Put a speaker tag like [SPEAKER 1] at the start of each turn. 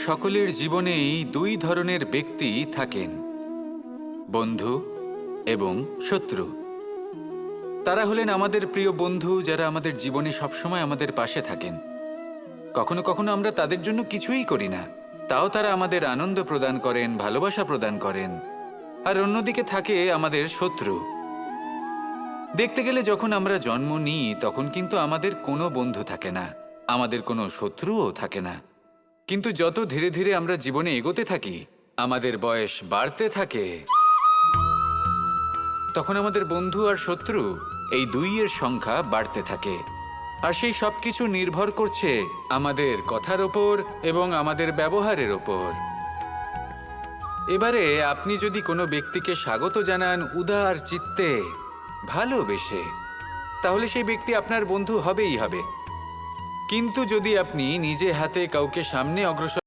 [SPEAKER 1] সকলের জীবনেই দুই ধরনের ব্যক্তি থাকেন, বন্ধু এবং শত্রু। তারা হলেন আমাদের প্রিয় বন্ধু, যারা আমাদের জীবনে সবসময় আমাদের পাশে থাকেন। কখনো কখনো আমরা তাদের জন্য কিছুই করি না, তাও তারা আমাদের আনন্দ প্রদান করেন, ভালোবাসা প্রদান করেন। আর অন্যদিকে থাকে আমাদের শত্রু। দেখতে গেলে যখন আমরা জন্ম নিই তখন কিন্তু আমাদের কোনো বন্ধু থাকে না, আমাদের কোনো শত্রুও থাকে না। কিন্তু যত ধীরে ধীরে আমরা জীবনে এগোতে থাকি, আমাদের বয়স বাড়তে থাকে, তখন আমাদের বন্ধু আর শত্রু এই দুইয়ের সংখ্যা বাড়তে থাকে। আর সেই সব কিছু নির্ভর করছে আমাদের কথার ওপর এবং আমাদের ব্যবহারের ওপর। এবারে আপনি যদি কোনো ব্যক্তিকে স্বাগত জানান উদার চিত্তে, ভালোবেসে, তাহলে সেই ব্যক্তি আপনার বন্ধু হবেই হবে। কিন্তু যদি আপনি নিজে হাতে কাউকে সামনে অগ্রসর